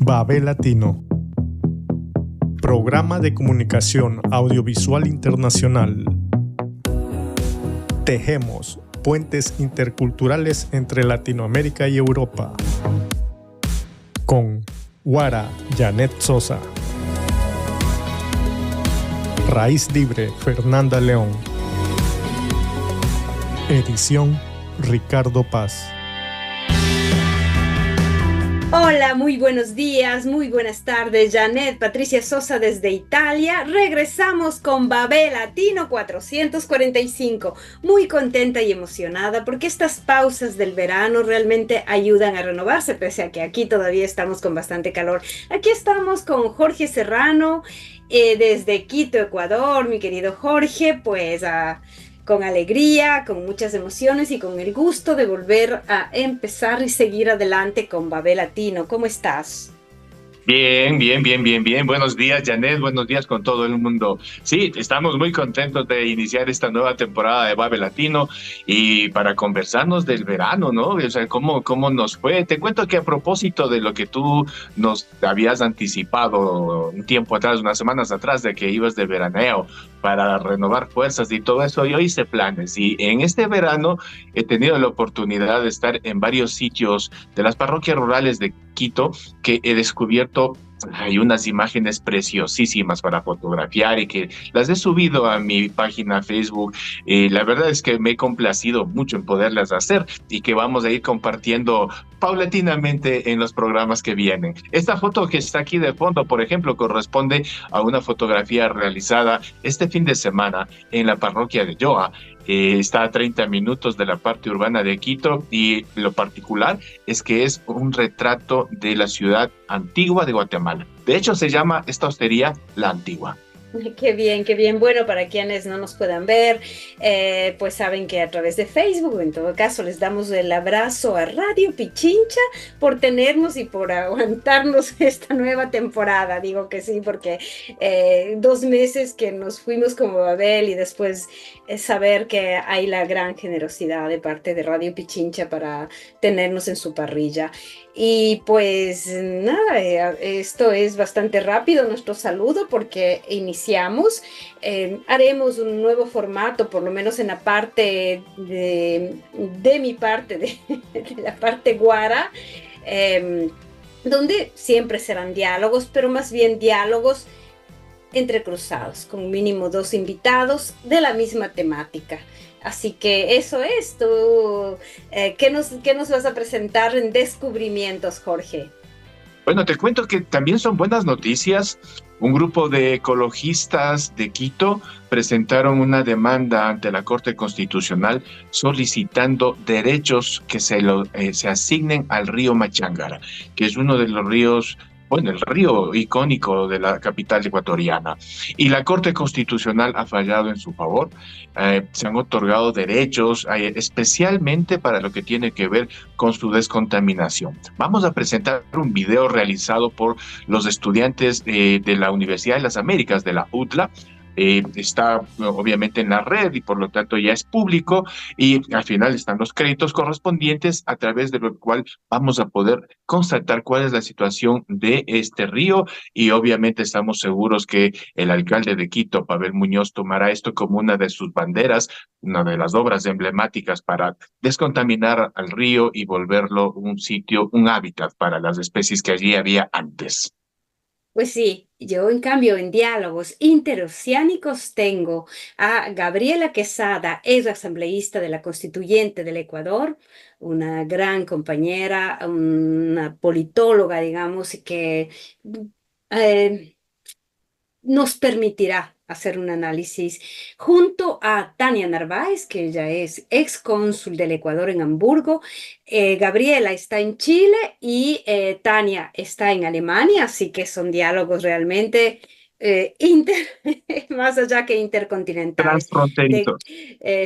Babel Latino, programa de comunicación audiovisual internacional. Tejemos puentes interculturales entre Latinoamérica y Europa. Con Guara Janet Sosa. Raíz Libre Fernanda León. Edición Ricardo Paz. Hola, muy buenos días, muy buenas tardes, Janet, Patricia Sosa desde Italia. Regresamos con Babel Latino 445. Muy contenta y emocionada porque estas pausas del verano realmente ayudan a renovarse, pese a que aquí todavía estamos con bastante calor. Aquí estamos con Jorge Serrano, desde Quito, Ecuador. Mi querido Jorge, pues con alegría, con muchas emociones y con el gusto de volver a empezar y seguir adelante con Babel Latino. ¿Cómo estás? Bien. Buenos días, Janet. Buenos días con todo el mundo. Sí, estamos muy contentos de iniciar esta nueva temporada de Babel Latino y para conversarnos del verano, ¿no? O sea, cómo nos fue. Te cuento que a propósito de lo que tú nos habías anticipado un tiempo atrás, unas semanas atrás, de que ibas de veraneo para renovar fuerzas y todo eso, yo hice planes y en este verano he tenido la oportunidad de estar en varios sitios de las parroquias rurales de Quito que he descubierto. Hay unas imágenes preciosísimas para fotografiar y que las he subido a mi página Facebook. La verdad es que me he complacido mucho en poderlas hacer y que vamos a ir compartiendo paulatinamente en los programas que vienen. Esta foto que está aquí de fondo, por ejemplo, corresponde a una fotografía realizada este fin de semana en la parroquia de Yoa. Está a 30 minutos de la parte urbana de Quito y lo particular es que es un retrato de la ciudad antigua de Guatemala. De hecho, se llama esta hostería La Antigua. Qué bien, qué bien. Bueno, para quienes no nos puedan ver, pues saben que a través de Facebook, en todo caso, les damos el abrazo a Radio Pichincha por tenernos y por aguantarnos esta nueva temporada. Digo que sí, porque 2 meses que nos fuimos como Babel y después saber que hay la gran generosidad de parte de Radio Pichincha para tenernos en su parrilla. Y pues nada, esto es bastante rápido nuestro saludo porque iniciamos, haremos un nuevo formato, por lo menos en la parte de mi parte, de la parte guara, donde siempre serán diálogos, pero más bien diálogos entrecruzados, con mínimo 2 invitados de la misma temática. Así que eso es, tú, ¿qué nos vas a presentar en Descubrimientos, Jorge? Bueno, te cuento que también son buenas noticias. Un grupo de ecologistas de Quito presentaron una demanda ante la Corte Constitucional solicitando derechos que se asignen al río Machangara, que es uno de los ríos, bueno, el río icónico de la capital ecuatoriana. Y la Corte Constitucional ha fallado en su favor. Se han otorgado derechos, especialmente para lo que tiene que ver con su descontaminación. Vamos a presentar un video realizado por los estudiantes de la Universidad de las Américas, de la UTLA. Está obviamente en la red y por lo tanto ya es público y al final están los créditos correspondientes a través de lo cual vamos a poder constatar cuál es la situación de este río y obviamente estamos seguros que el alcalde de Quito, Pavel Muñoz, tomará esto como una de sus banderas, una de las obras emblemáticas para descontaminar al río y volverlo un sitio, un hábitat para las especies que allí había antes. Pues sí, yo en cambio en diálogos interoceánicos tengo a Gabriela Quesada, es asambleísta de la Constituyente del Ecuador, una gran compañera, una politóloga, digamos, y que eh, nos permitirá hacer un análisis junto a Tania Narváez, que ella es ex cónsul del Ecuador en Hamburgo. Gabriela está en Chile y Tania está en Alemania, así que son diálogos realmente más allá que intercontinentales. Transfronterizo.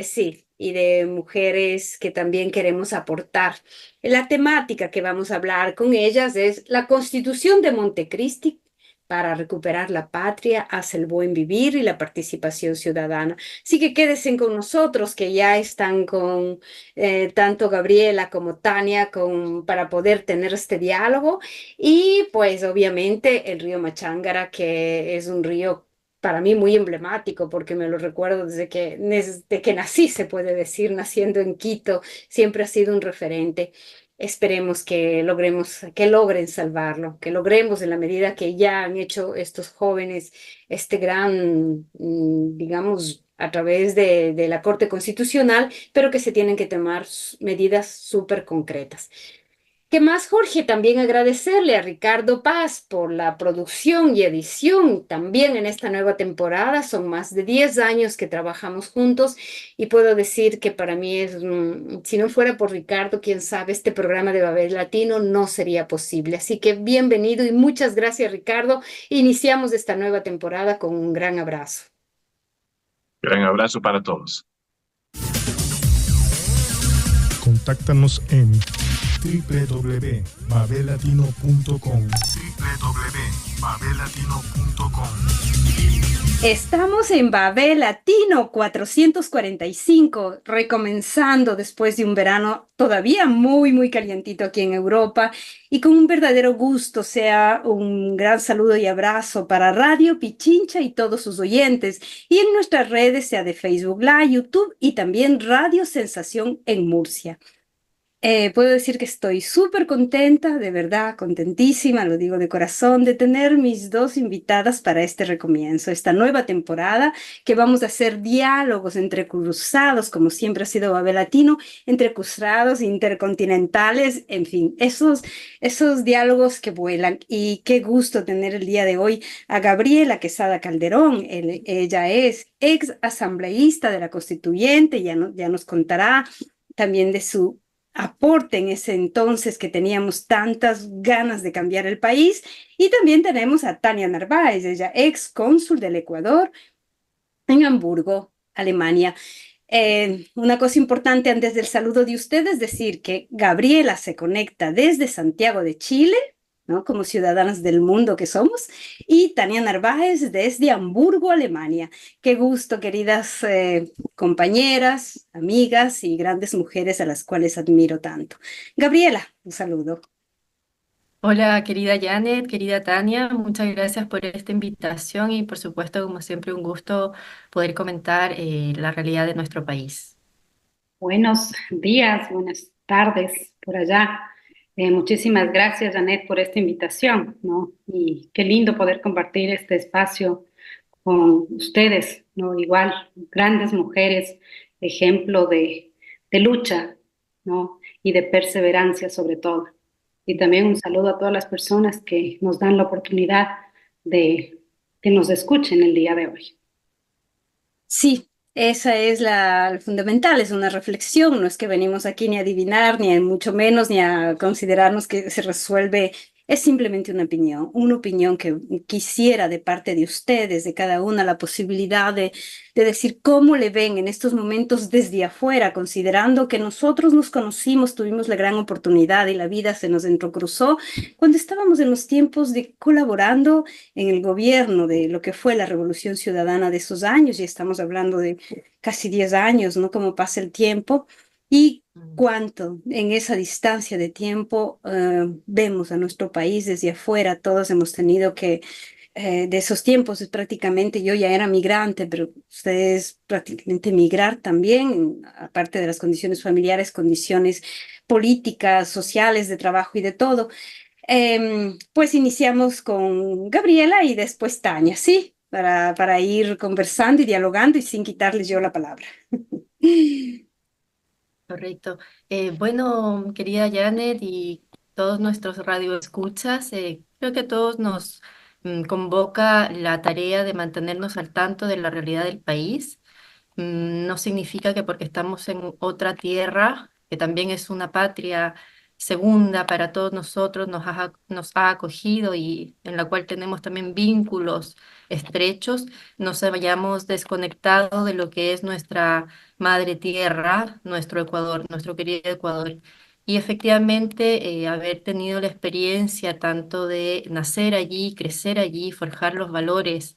Sí, y de mujeres que también queremos aportar. La temática que vamos a hablar con ellas es la Constitución de Montecristi, para recuperar la patria hacia el buen vivir y la participación ciudadana. Así que quédense con nosotros, que ya están con tanto Gabriela como Tania para poder tener este diálogo. Y pues obviamente el río Machángara, que es un río para mí muy emblemático, porque me lo recuerdo desde que nací, se puede decir, naciendo en Quito, siempre ha sido un referente. Esperemos que logren salvarlo, que logremos en la medida que ya han hecho estos jóvenes este gran, digamos, a través de la Corte Constitucional, pero que se tienen que tomar medidas súper concretas. ¿Qué más, Jorge? También agradecerle a Ricardo Paz por la producción y edición también en esta nueva temporada. Son más de 10 años que trabajamos juntos y puedo decir que para mí si no fuera por Ricardo, quién sabe, este programa de Babel Latino no sería posible. Así que bienvenido y muchas gracias, Ricardo. Iniciamos esta nueva temporada con un gran abrazo. Gran abrazo para todos. Contáctanos en www.babellatino.com www.babellatino.com. Estamos en Babel Latino 445, recomenzando después de un verano todavía muy, muy calientito aquí en Europa y con un verdadero gusto. Sea un gran saludo y abrazo para Radio Pichincha y todos sus oyentes, y en nuestras redes, sea de Facebook Live, YouTube y también Radio Sensación en Murcia. Puedo decir que estoy súper contenta, de verdad, contentísima, lo digo de corazón, de tener mis dos invitadas para este recomienzo, esta nueva temporada que vamos a hacer diálogos entre cruzados, como siempre ha sido Babel Latino, entre cruzados intercontinentales, en fin, esos diálogos que vuelan. Y qué gusto tener el día de hoy a Gabriela Quesada Calderón. Ella es ex asambleísta de la Constituyente, ya nos contará también de su aporte en ese entonces que teníamos tantas ganas de cambiar el país. Y también tenemos a Tania Narváez, ella ex cónsul del Ecuador en Hamburgo, Alemania. Una cosa importante antes del saludo de ustedes es decir que Gabriela se conecta desde Santiago de Chile, ¿no? Como ciudadanas del mundo que somos, y Tania Narváez desde Hamburgo, Alemania. Qué gusto, queridas compañeras, amigas y grandes mujeres a las cuales admiro tanto. Gabriela, un saludo. Hola, querida Janet, querida Tania, muchas gracias por esta invitación y por supuesto, como siempre, un gusto poder comentar la realidad de nuestro país. Buenos días, buenas tardes por allá. Muchísimas gracias, Janet, por esta invitación, ¿no? Y qué lindo poder compartir este espacio con ustedes, ¿no? Igual, grandes mujeres, ejemplo de lucha, ¿no? Y de perseverancia sobre todo. Y también un saludo a todas las personas que nos dan la oportunidad de que nos escuchen el día de hoy. Sí, esa es la fundamental, es una reflexión, no es que venimos aquí ni a adivinar, ni a mucho menos, ni a considerarnos que se resuelve, es simplemente una opinión que quisiera de parte de ustedes, de cada una, la posibilidad de decir cómo le ven en estos momentos desde afuera, considerando que nosotros nos conocimos, tuvimos la gran oportunidad y la vida se nos entrecruzó cuando estábamos en los tiempos de colaborando en el gobierno de lo que fue la Revolución Ciudadana de esos años, y estamos hablando de casi 10 años, ¿no? Cómo pasa el tiempo y cuánto en esa distancia de tiempo vemos a nuestro país desde afuera. Todos hemos tenido que, de esos tiempos, es prácticamente, yo ya era migrante, pero ustedes prácticamente migrar también, aparte de las condiciones familiares, condiciones políticas, sociales, de trabajo y de todo. Pues iniciamos con Gabriela y después Tania, ¿sí? Para ir conversando y dialogando y sin quitarles yo la palabra. Correcto. Bueno, querida Janet y todos nuestros radioescuchas, creo que a todos nos convoca la tarea de mantenernos al tanto de la realidad del país. No significa que porque estamos en otra tierra, que también es una patria segunda para todos nosotros, nos ha acogido y en la cual tenemos también vínculos estrechos, nos hayamos desconectado de lo que es nuestra madre tierra, nuestro Ecuador, nuestro querido Ecuador. Y efectivamente, haber tenido la experiencia tanto de nacer allí, crecer allí, forjar los valores,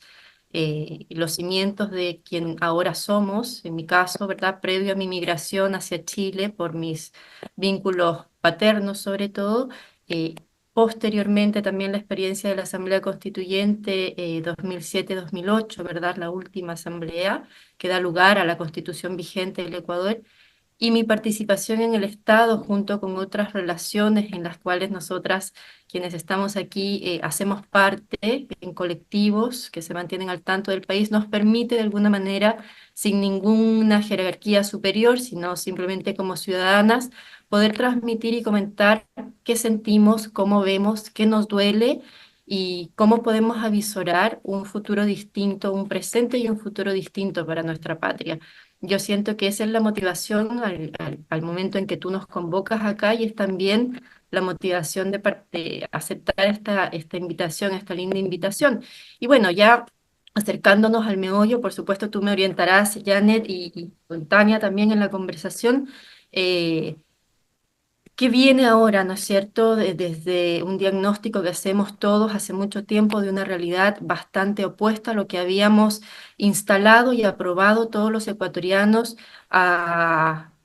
los cimientos de quien ahora somos, en mi caso, ¿verdad? Previo a mi migración hacia Chile por mis vínculos paternos sobre todo, eh, posteriormente también la experiencia de la Asamblea Constituyente 2007-2008, ¿verdad? La última asamblea que da lugar a la constitución vigente del Ecuador y mi participación en el Estado junto con otras relaciones en las cuales nosotras, quienes estamos aquí, hacemos parte en colectivos que se mantienen al tanto del país, nos permite de alguna manera, sin ninguna jerarquía superior, sino simplemente como ciudadanas, poder transmitir y comentar qué sentimos, cómo vemos, qué nos duele y cómo podemos avisorar un futuro distinto, un presente y un futuro distinto para nuestra patria. Yo siento que esa es la motivación al momento en que tú nos convocas acá y es también la motivación de aceptar esta invitación, esta linda invitación. Y bueno, ya acercándonos al meollo, por supuesto tú me orientarás, Janet, y con Tania también en la conversación. eh, ¿Qué viene ahora, no es cierto? Desde un diagnóstico que hacemos todos hace mucho tiempo de una realidad bastante opuesta a lo que habíamos instalado y aprobado todos los ecuatorianos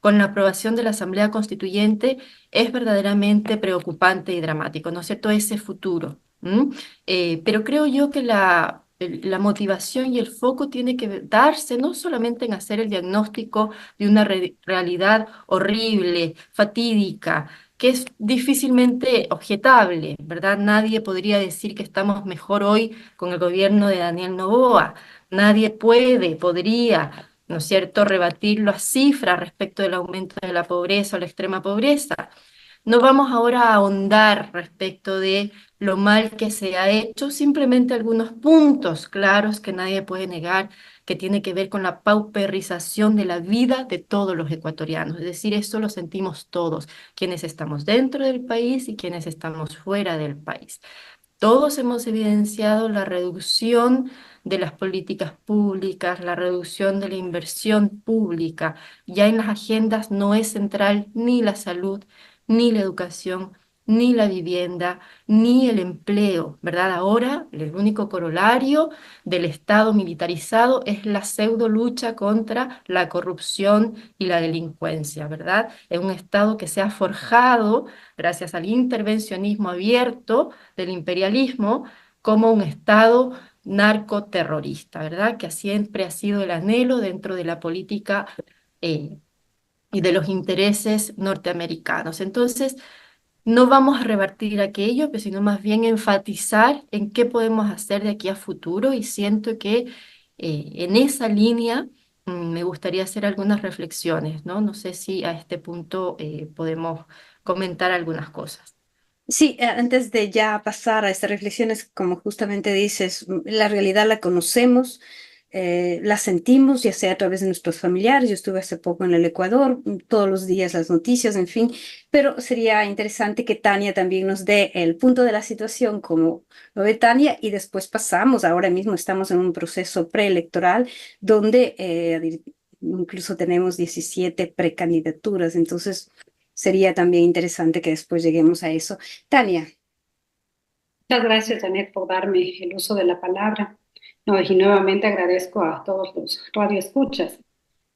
con la aprobación de la Asamblea Constituyente, es verdaderamente preocupante y dramático, ¿no es cierto? Ese futuro. ¿M? Pero creo yo que la motivación y el foco tiene que darse no solamente en hacer el diagnóstico de una realidad horrible, fatídica, que es difícilmente objetable, ¿verdad? Nadie podría decir que estamos mejor hoy con el gobierno de Daniel Noboa. Nadie podría, ¿no es cierto?, rebatir las cifras respecto del aumento de la pobreza o la extrema pobreza. No vamos ahora a ahondar respecto de lo mal que se ha hecho, simplemente algunos puntos claros que nadie puede negar, que tiene que ver con la pauperización de la vida de todos los ecuatorianos. Es decir, eso lo sentimos todos, quienes estamos dentro del país y quienes estamos fuera del país. Todos hemos evidenciado la reducción de las políticas públicas, la reducción de la inversión pública. Ya en las agendas no es central ni la salud, ni la educación, ni la vivienda, ni el empleo, ¿verdad? Ahora el único corolario del Estado militarizado es la pseudo lucha contra la corrupción y la delincuencia, ¿verdad? Es un Estado que se ha forjado gracias al intervencionismo abierto del imperialismo como un Estado narcoterrorista, ¿verdad? Que siempre ha sido el anhelo dentro de la política eh, y de los intereses norteamericanos. Entonces, no vamos a revertir aquello, pero sino más bien enfatizar en qué podemos hacer de aquí a futuro y siento que en esa línea me gustaría hacer algunas reflexiones, ¿no? No sé si a este punto podemos comentar algunas cosas. Sí, antes de ya pasar a estas reflexiones, como justamente dices, la realidad la conocemos, la sentimos, ya sea a través de nuestros familiares. Yo estuve hace poco en el Ecuador, todos los días las noticias, en fin, pero sería interesante que Tania también nos dé el punto de la situación como lo ve Tania y después pasamos. Ahora mismo estamos en un proceso preelectoral donde incluso tenemos 17 precandidaturas, entonces sería también interesante que después lleguemos a eso. Tania. Muchas gracias, Janet, por darme el uso de la palabra. No, y nuevamente agradezco a todos los radioescuchas.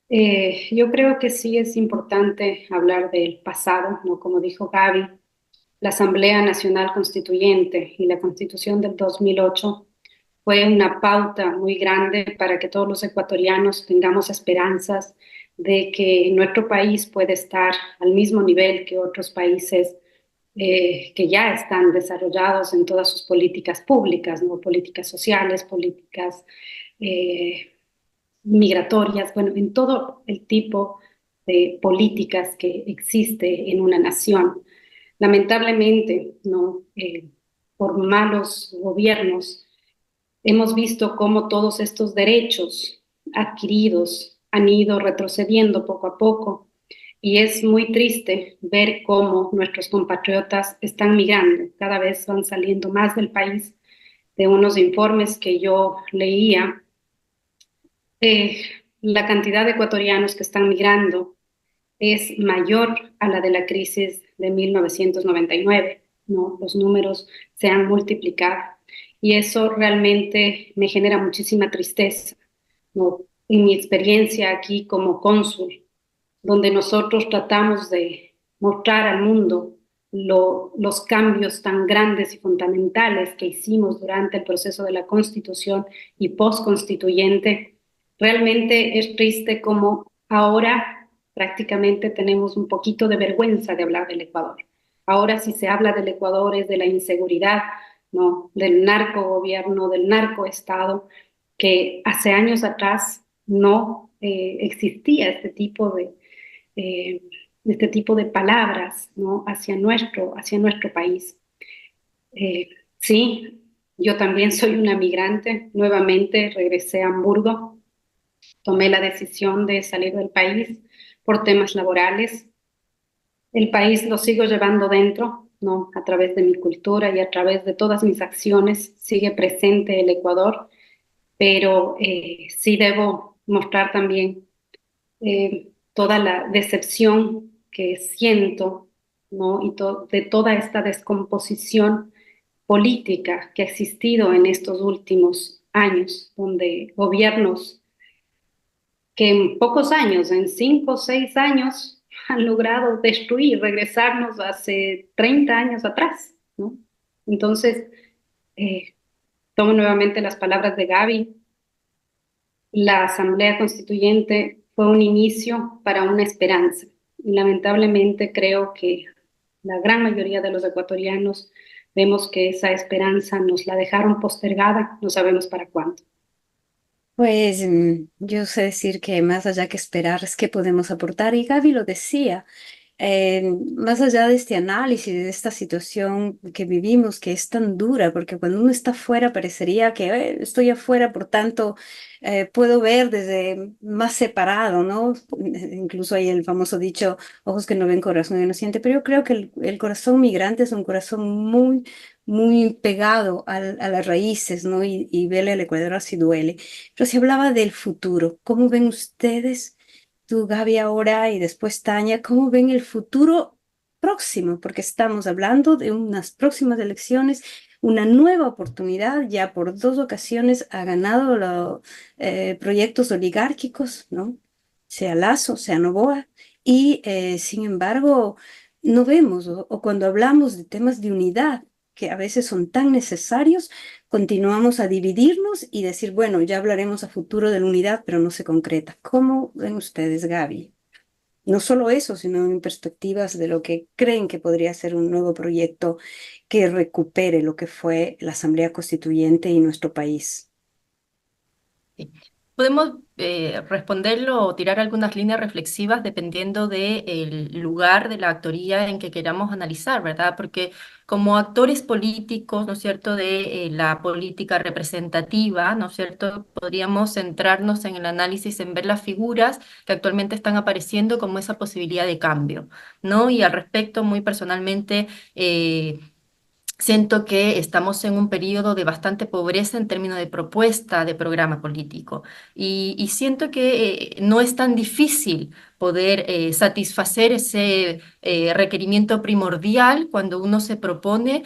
Yo creo que sí es importante hablar del pasado, ¿no? Como dijo Gaby, la Asamblea Nacional Constituyente y la Constitución del 2008 fue una pauta muy grande para que todos los ecuatorianos tengamos esperanzas de que nuestro país puede estar al mismo nivel que otros países que ya están desarrollados en todas sus políticas públicas, ¿no? Políticas sociales, políticas eh, migratorias, bueno, en todo el tipo de políticas que existe en una nación. Lamentablemente, ¿no? Por malos gobiernos, hemos visto cómo todos estos derechos adquiridos han ido retrocediendo poco a poco y es muy triste ver cómo nuestros compatriotas están migrando, cada vez van saliendo más del país. De unos informes que yo leía, eh, la cantidad de ecuatorianos que están migrando es mayor a la de la crisis de 1999, ¿no? Los números se han multiplicado y eso realmente me genera muchísima tristeza, ¿no? En mi experiencia aquí como cónsul, donde nosotros tratamos de mostrar al mundo los cambios tan grandes y fundamentales que hicimos durante el proceso de la Constitución y postconstituyente, realmente es triste como ahora prácticamente tenemos un poquito de vergüenza de hablar del Ecuador. Ahora si se habla del Ecuador es de la inseguridad, ¿no? Del narcogobierno, del narcoestado, que hace años atrás no existía eh, este tipo de palabras, ¿no? Hacia nuestro país. Sí, yo también soy una migrante, nuevamente regresé a Hamburgo, tomé la decisión de salir del país por temas laborales. El país lo sigo llevando dentro, ¿no? A través de mi cultura y a través de todas mis acciones sigue presente el Ecuador, pero sí debo mostrar también toda la decepción que siento, ¿no? De toda esta descomposición política que ha existido en estos últimos años, donde gobiernos que en pocos años, en 5 o 6 años, han logrado destruir, regresarnos hace 30 años atrás, ¿no? Entonces, eh, tomo nuevamente las palabras de Gaby. La Asamblea Constituyente fue un inicio para una esperanza. Y lamentablemente creo que la gran mayoría de los ecuatorianos vemos que esa esperanza nos la dejaron postergada, no sabemos para cuándo. Pues yo sé decir que más allá que esperar es que podemos aportar, y Gaby lo decía, más allá de este análisis, de esta situación que vivimos, que es tan dura, porque cuando uno está afuera parecería que estoy afuera, por tanto, puedo ver desde más separado, ¿no? Incluso hay el famoso dicho, ojos que no ven, corazón que no siente, pero yo creo que el corazón migrante es un corazón muy, muy pegado a las raíces, ¿no? Y verle al Ecuador así duele. Pero se hablaba del futuro. ¿Cómo ven ustedes? Tú, Gaby, ahora y después Tania, ¿cómo ven el futuro próximo? Porque estamos hablando de unas próximas elecciones, una nueva oportunidad, ya por 2 ocasiones ha ganado los proyectos oligárquicos, ¿no? Sea Lazo, sea Noboa, y sin embargo no vemos, o cuando hablamos de temas de unidad, que a veces son tan necesarios, continuamos a dividirnos y decir, bueno, ya hablaremos a futuro de la unidad, pero no se concreta. ¿Cómo ven ustedes, Gaby? No solo eso, sino en perspectivas de lo que creen que podría ser un nuevo proyecto que recupere lo que fue la Asamblea Constituyente y nuestro país. Sí. Podemos responderlo o tirar algunas líneas reflexivas dependiendo del lugar de la actoría en que queramos analizar, ¿verdad? Porque como actores políticos, ¿no es cierto?, de la política representativa, ¿no es cierto?, podríamos centrarnos en el análisis, en ver las figuras que actualmente están apareciendo como esa posibilidad de cambio, ¿no? Y al respecto, muy personalmente, siento que estamos en un periodo de bastante pobreza en términos de propuesta de programa político y siento que no es tan difícil poder satisfacer ese requerimiento primordial cuando uno se propone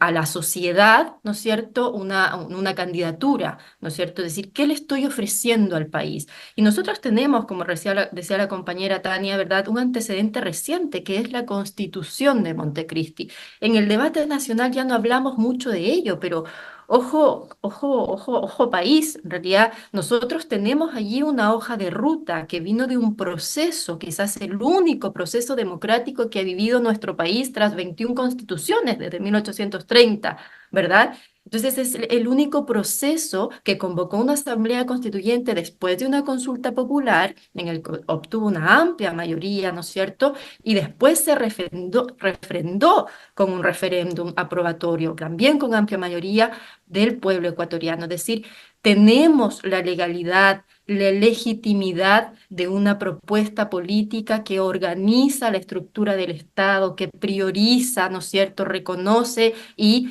a la sociedad, ¿no es cierto?, una candidatura, ¿no es cierto?, es decir, ¿qué le estoy ofreciendo al país? Y nosotros tenemos, como decía la compañera Tania, ¿verdad?, un antecedente reciente que es la Constitución de Montecristi. En el debate nacional ya no hablamos mucho de ello, pero ojo, ojo, ojo, ojo país, en realidad nosotros tenemos allí una hoja de ruta que vino de un proceso, quizás el único proceso democrático que ha vivido nuestro país tras 21 constituciones desde 1830, ¿verdad? Entonces es el único proceso que convocó una asamblea constituyente después de una consulta popular en el que obtuvo una amplia mayoría, ¿no es cierto? Y después se refrendó con un referéndum aprobatorio, también con amplia mayoría del pueblo ecuatoriano. Es decir, tenemos la legalidad, la legitimidad de una propuesta política que organiza la estructura del Estado, que prioriza, ¿no es cierto?, reconoce y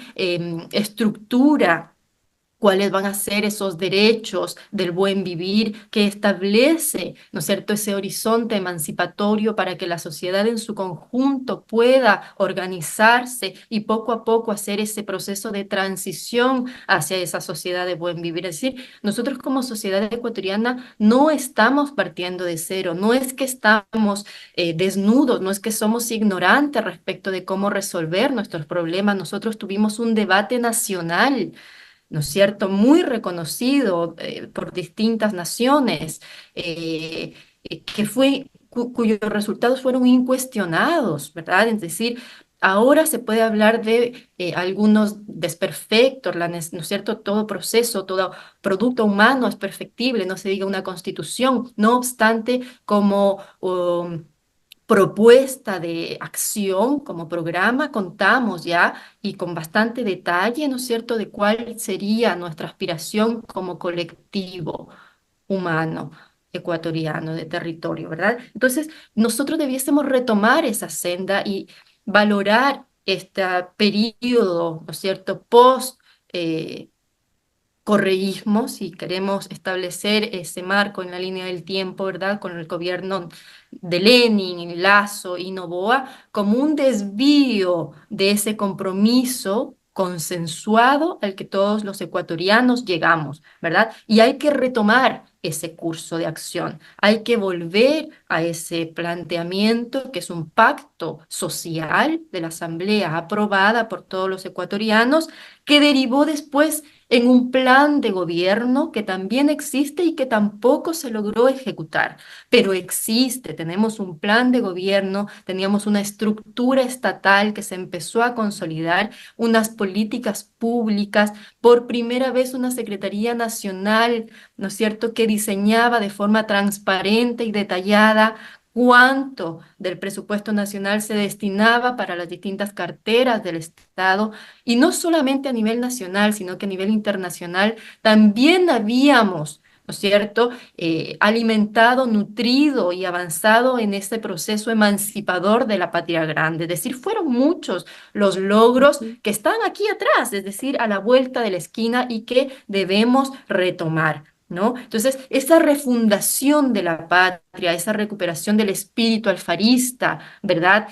estructura cuáles van a ser esos derechos del buen vivir que establece, ¿no es cierto?, ese horizonte emancipatorio para que la sociedad en su conjunto pueda organizarse y poco a poco hacer ese proceso de transición hacia esa sociedad de buen vivir. Es decir, nosotros como sociedad ecuatoriana no estamos partiendo de cero, no es que estamos desnudos, no es que somos ignorantes respecto de cómo resolver nuestros problemas. Nosotros tuvimos un debate nacional, ¿no es cierto?, muy reconocido por distintas naciones, cuyos resultados fueron incuestionados, ¿verdad? Es decir, ahora se puede hablar de algunos desperfectos, ¿no es cierto? Todo proceso, todo producto humano es perfectible, no se diga una constitución. No obstante, como propuesta de acción, como programa, contamos ya y con bastante detalle, ¿no es cierto?, de cuál sería nuestra aspiración como colectivo humano ecuatoriano de territorio, ¿verdad? Entonces, nosotros debiésemos retomar esa senda y valorar este periodo, ¿no es cierto?, post correísmo, si queremos establecer ese marco en la línea del tiempo, ¿verdad?, con el gobierno de Lenin, Lasso y Noboa, como un desvío de ese compromiso consensuado al que todos los ecuatorianos llegamos, ¿verdad? Y hay que retomar ese curso de acción, hay que volver a ese planteamiento que es un pacto social de la Asamblea aprobada por todos los ecuatorianos, que derivó después en un plan de gobierno que también existe y que tampoco se logró ejecutar, pero existe, tenemos un plan de gobierno, teníamos una estructura estatal que se empezó a consolidar, unas políticas públicas, por primera vez una Secretaría Nacional, ¿no es cierto?, que diseñaba de forma transparente y detallada cuánto del presupuesto nacional se destinaba para las distintas carteras del Estado, y no solamente a nivel nacional, sino que a nivel internacional también habíamos, ¿no es cierto?, alimentado, nutrido y avanzado en este proceso emancipador de la patria grande. Es decir, fueron muchos los logros que están aquí atrás, es decir, a la vuelta de la esquina y que debemos retomar, ¿no? Entonces, esa refundación de la patria, esa recuperación del espíritu alfarista, ¿verdad?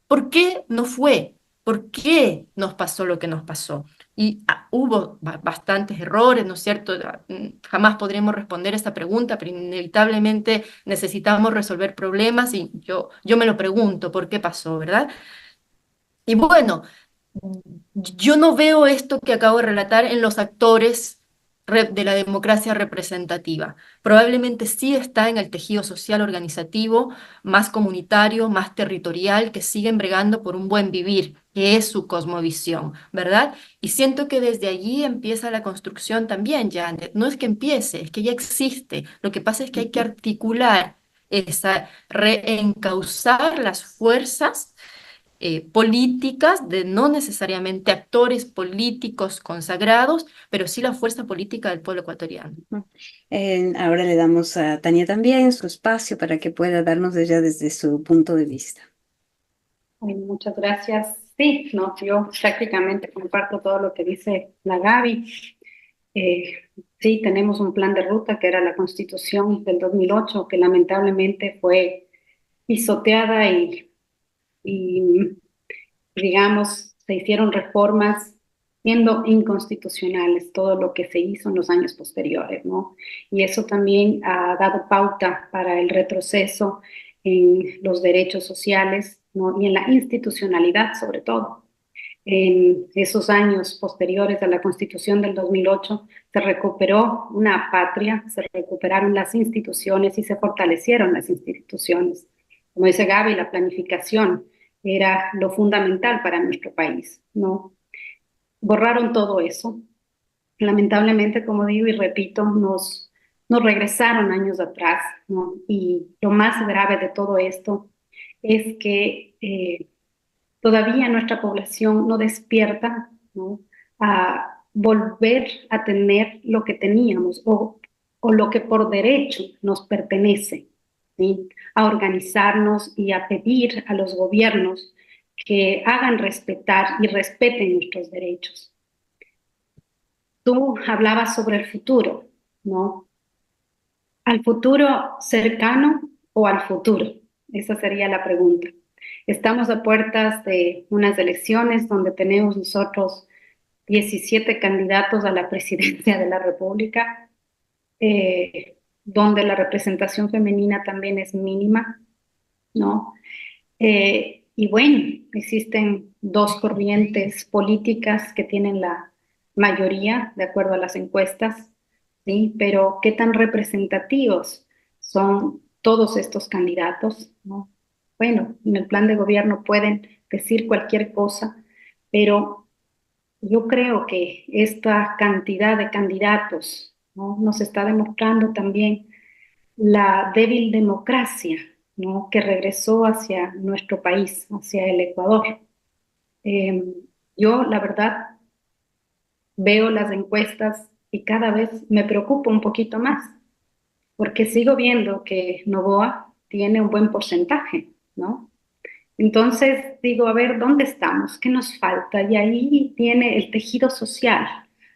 ¿Por qué no fue? ¿Por qué nos pasó lo que nos pasó? Y hubo bastantes errores, ¿no es cierto? Jamás podremos responder esta pregunta, pero inevitablemente necesitamos resolver problemas y yo me lo pregunto, ¿por qué pasó, verdad? Y bueno, yo no veo esto que acabo de relatar en los actores de la democracia representativa. Probablemente sí está en el tejido social organizativo, más comunitario, más territorial, que siguen bregando por un buen vivir, que es su cosmovisión, ¿verdad? Y siento que desde allí empieza la construcción también, Janet. No es que empiece, es que ya existe. Lo que pasa es que hay que articular reencauzar las fuerzas políticas de no necesariamente actores políticos consagrados, pero sí la fuerza política del pueblo ecuatoriano. Ahora le damos a Tania también su espacio para que pueda darnos ella desde su punto de vista. Muchas gracias. Sí, no, yo prácticamente comparto todo lo que dice la Gaby. Sí, tenemos un plan de ruta que era la Constitución del 2008, que lamentablemente fue pisoteada y digamos, se hicieron reformas siendo inconstitucionales todo lo que se hizo en los años posteriores, ¿no? Y eso también ha dado pauta para el retroceso en los derechos sociales, ¿no? Y en la institucionalidad, sobre todo. En esos años posteriores a la Constitución del 2008, se recuperó una patria, se recuperaron las instituciones y se fortalecieron las instituciones. Como dice Gaby, la planificación era lo fundamental para nuestro país, ¿no? Borraron todo eso. Lamentablemente, como digo y repito, nos regresaron años atrás, ¿no? Y lo más grave de todo esto es que todavía nuestra población no despierta, ¿no?, a volver a tener lo que teníamos o lo que por derecho nos pertenece, ¿sí? A organizarnos y a pedir a los gobiernos que hagan respetar y respeten nuestros derechos. tú hablabas sobre el futuro, ¿no? ¿Al futuro cercano o al futuro? Esa sería la pregunta. Estamos a puertas de unas elecciones donde tenemos nosotros 17 candidatos a la presidencia de la República, donde la representación femenina también es mínima, ¿no? Y bueno, existen dos corrientes políticas que tienen la mayoría, de acuerdo a las encuestas, ¿sí? Pero ¿qué tan representativos son todos estos candidatos, ¿no? Bueno, en el plan de gobierno pueden decir cualquier cosa, pero yo creo que esta cantidad de candidatos, ¿no? Nos está demostrando también la débil democracia, ¿no? Que regresó hacia nuestro país, hacia el Ecuador. Eh, yo, la verdad, veo las encuestas y cada vez me preocupo un poquito más, porque sigo viendo que Noboa tiene un buen porcentaje, ¿no? Entonces digo, a ver, ¿dónde estamos? ¿Qué nos falta? Y ahí viene el tejido social,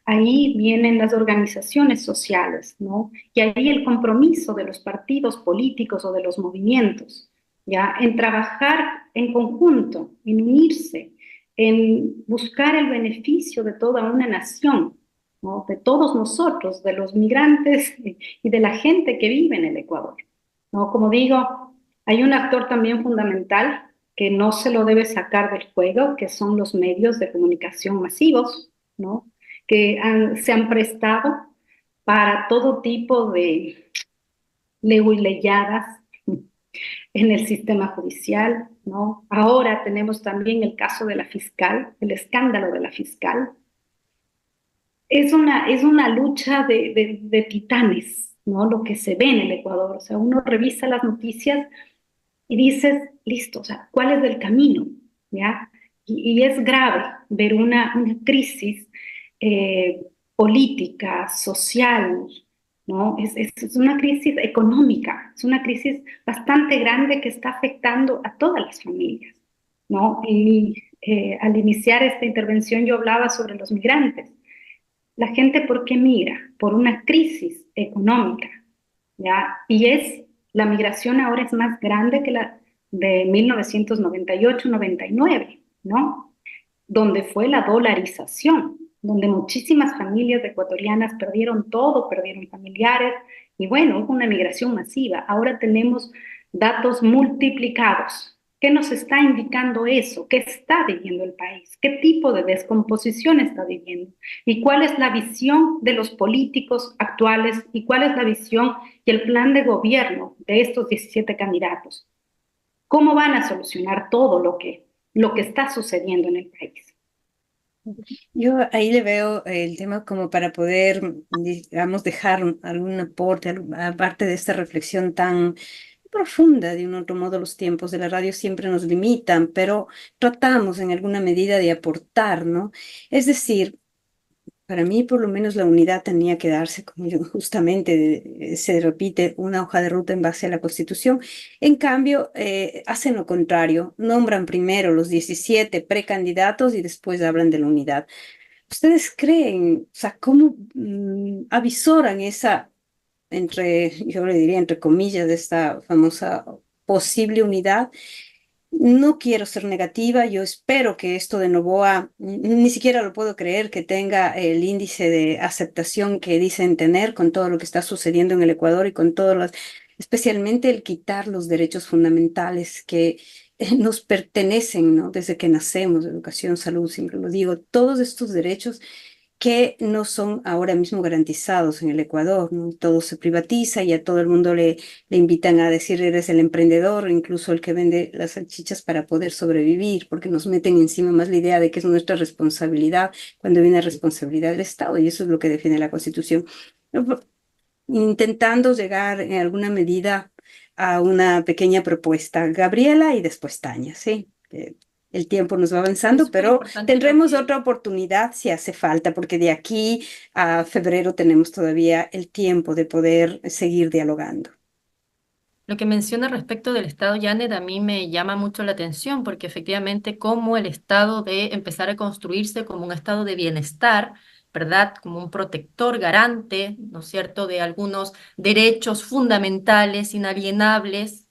ahí vienen las organizaciones sociales, ¿no? Y ahí el compromiso de los partidos políticos o de los movimientos, ¿ya? En trabajar en conjunto, en unirse, en buscar el beneficio de toda una nación, ¿no? De todos nosotros, de los migrantes y de la gente que vive en el Ecuador, ¿no? Como digo, hay un actor también fundamental que no se lo debe sacar del juego, que son los medios de comunicación masivos, ¿no? Que se han prestado para todo tipo de leguleyadas en el sistema judicial, ¿no? Ahora tenemos también el caso de la fiscal, el escándalo de la fiscal. Es una lucha de titanes, ¿no? Lo que se ve en el Ecuador. O sea, uno revisa las noticias y dices, listo, o sea, ¿cuál es el camino? ¿Ya? Y es grave ver una crisis política, social, ¿no? Es una crisis económica, es una crisis bastante grande que está afectando a todas las familias, ¿no? Y al iniciar esta intervención yo hablaba sobre los migrantes. La gente, ¿por qué migra? Por una crisis económica, ¿ya? La migración ahora es más grande que la de 1998-99, ¿no? Donde fue la dolarización, donde muchísimas familias ecuatorianas perdieron todo, perdieron familiares, y bueno, hubo una migración masiva. Ahora tenemos datos multiplicados. ¿Qué nos está indicando eso? ¿Qué está viviendo el país? ¿Qué tipo de descomposición está viviendo? ¿Y cuál es la visión de los políticos actuales? ¿Y cuál es la visión y el plan de gobierno de estos 17 candidatos? ¿Cómo van a solucionar todo lo que está sucediendo en el país? Yo ahí le veo el tema como para poder, digamos, dejar algún aporte, aparte de esta reflexión tan profunda. De un otro modo, los tiempos de la radio siempre nos limitan, pero tratamos en alguna medida de aportar, ¿no? Es decir, para mí, por lo menos, la unidad tenía que darse, como justamente se repite, una hoja de ruta en base a la Constitución. En cambio, hacen lo contrario, nombran primero los 17 precandidatos y después hablan de la unidad. ¿Ustedes creen, o sea, cómo avisoran esa, yo le diría, entre comillas, de esta famosa posible unidad? No quiero ser negativa, yo espero que esto de Noboa, ni siquiera lo puedo creer que tenga el índice de aceptación que dicen tener con todo lo que está sucediendo en el Ecuador y con todos los, especialmente el quitar los derechos fundamentales que nos pertenecen, ¿no? Desde que nacemos, educación, salud, siempre lo digo, todos estos derechos que no son ahora mismo garantizados en el Ecuador, ¿no? Todo se privatiza y a todo el mundo le invitan a decir eres el emprendedor, incluso el que vende las salchichas para poder sobrevivir, porque nos meten encima más la idea de que es nuestra responsabilidad cuando viene la responsabilidad del Estado, y eso es lo que define la Constitución. Intentando llegar en alguna medida a una pequeña propuesta. Gabriela y después Tania, ¿sí? El tiempo nos va avanzando, pero tendremos otra oportunidad si hace falta, porque de aquí a febrero tenemos todavía el tiempo de poder seguir dialogando. Lo que menciona respecto del Estado, Janet, a mí me llama mucho la atención, porque efectivamente cómo el Estado de empezar a construirse como un estado de bienestar ¿verdad? Como un protector garante, ¿no es cierto?, de algunos derechos fundamentales, inalienables,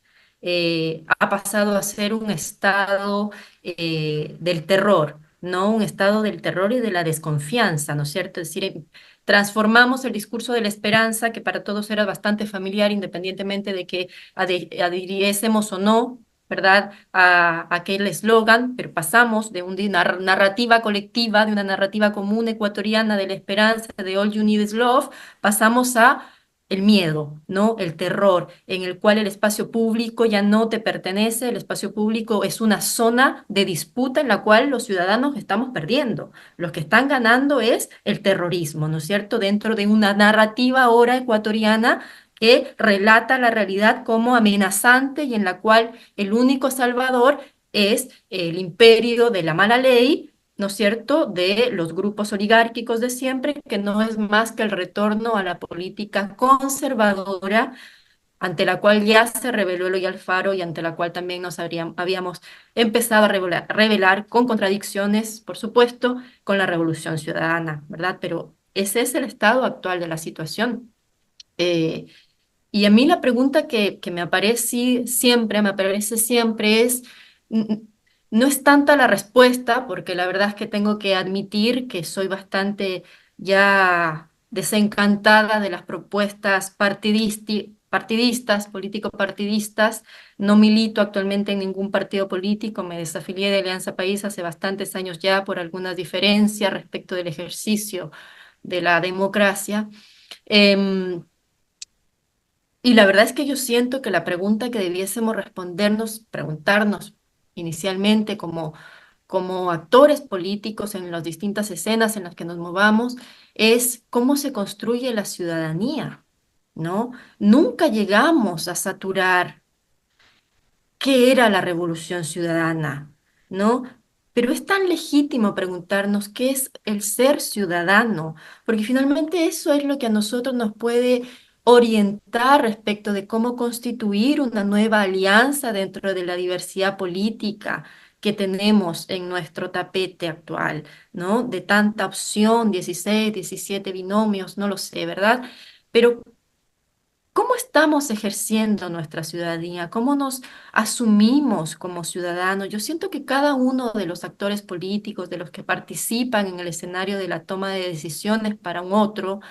ha pasado a ser un estado del terror, ¿no? Un estado del terror y de la desconfianza, ¿no es cierto? Es decir, transformamos el discurso de la esperanza, que para todos era bastante familiar, independientemente de que adhiriésemos o no, ¿verdad? A aquel eslogan, pero pasamos de una narrativa colectiva, de una narrativa común ecuatoriana de la esperanza, de All You Need Is Love, pasamos a el miedo, ¿no? El terror, en el cual el espacio público ya no te pertenece, el espacio público es una zona de disputa en la cual los ciudadanos estamos perdiendo. Los que están ganando es el terrorismo, ¿no es cierto? Dentro de una narrativa ahora ecuatoriana que relata la realidad como amenazante y en la cual el único salvador es el imperio de la mala ley, ¿no es cierto?, de los grupos oligárquicos de siempre, que no es más que el retorno a la política conservadora ante la cual ya se reveló Eloy Alfaro y ante la cual también habíamos empezado a revelar con contradicciones, por supuesto, con la Revolución Ciudadana, ¿verdad? Pero ese es el estado actual de la situación. Eh, y a mí la pregunta que me aparece siempre es, n- no es tanta la respuesta, porque la verdad es que tengo que admitir que soy bastante ya desencantada de las propuestas partidistas, político-partidistas. No milito actualmente en ningún partido político, me desafilié de Alianza País hace bastantes años ya por algunas diferencias respecto del ejercicio de la democracia. Em, y la verdad es que yo siento que la pregunta que debiésemos preguntarnos inicialmente como actores políticos en las distintas escenas en las que nos movamos, es cómo se construye la ciudadanía, ¿no? Nunca llegamos a saturar qué era la revolución ciudadana, ¿no? Pero es tan legítimo preguntarnos qué es el ser ciudadano, porque finalmente eso es lo que a nosotros nos puede orientar respecto de cómo constituir una nueva alianza dentro de la diversidad política que tenemos en nuestro tapete actual, ¿no? De tanta opción, 16, 17 binomios, no lo sé, ¿verdad? Pero ¿cómo estamos ejerciendo nuestra ciudadanía? ¿Cómo nos asumimos como ciudadanos? Yo siento que cada uno de los actores políticos, de los que participan en el escenario de la toma de decisiones para un otro,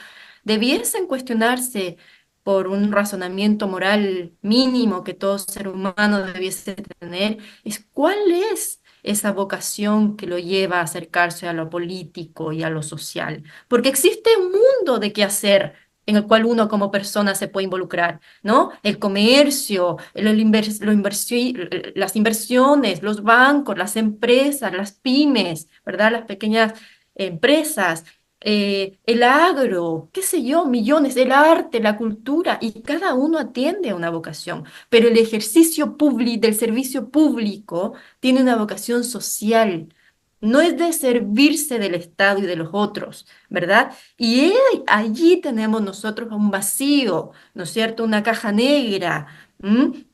debiesen cuestionarse por un razonamiento moral mínimo que todo ser humano debiese tener, es cuál es esa vocación que lo lleva a acercarse a lo político y a lo social. Porque existe un mundo de qué hacer en el cual uno como persona se puede involucrar, ¿no? El comercio, las inversiones, los bancos, las empresas, las pymes, ¿verdad? Las pequeñas empresas, el agro, qué sé yo, millones, el arte, la cultura, y cada uno atiende a una vocación, pero el ejercicio del servicio público tiene una vocación social, no es de servirse del Estado y de los otros, ¿verdad? Allí tenemos nosotros un vacío, ¿no es cierto? Una caja negra. ¿M?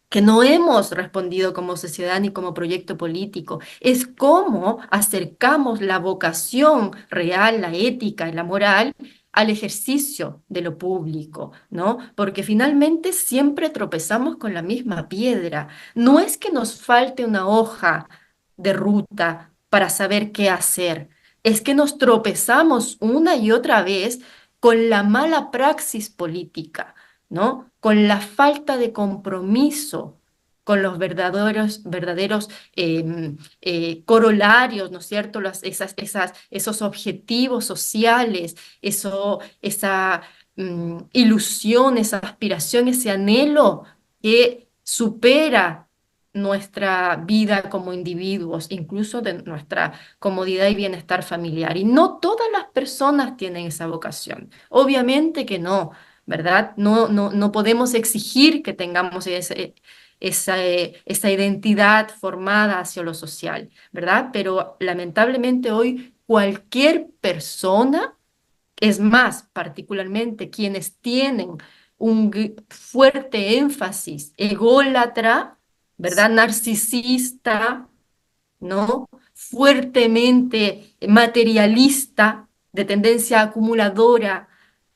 Que no hemos respondido como sociedad ni como proyecto político. Es cómo acercamos la vocación real, la ética y la moral al ejercicio de lo público, ¿no? Porque finalmente siempre tropezamos con la misma piedra. No es que nos falte una hoja de ruta para saber qué hacer, es que nos tropezamos una y otra vez con la mala praxis política, ¿no? Con la falta de compromiso con los verdaderos corolarios, ¿no es cierto? Esos objetivos sociales, esa ilusión, esa aspiración, ese anhelo que supera nuestra vida como individuos, incluso de nuestra comodidad y bienestar familiar. Y no todas las personas tienen esa vocación. Obviamente que no. ¿Verdad? No podemos exigir que tengamos esa identidad formada hacia lo social, ¿verdad? Pero lamentablemente hoy cualquier persona, es más, particularmente quienes tienen un fuerte énfasis ególatra, ¿verdad? Narcisista, ¿no? Fuertemente materialista, de tendencia acumuladora,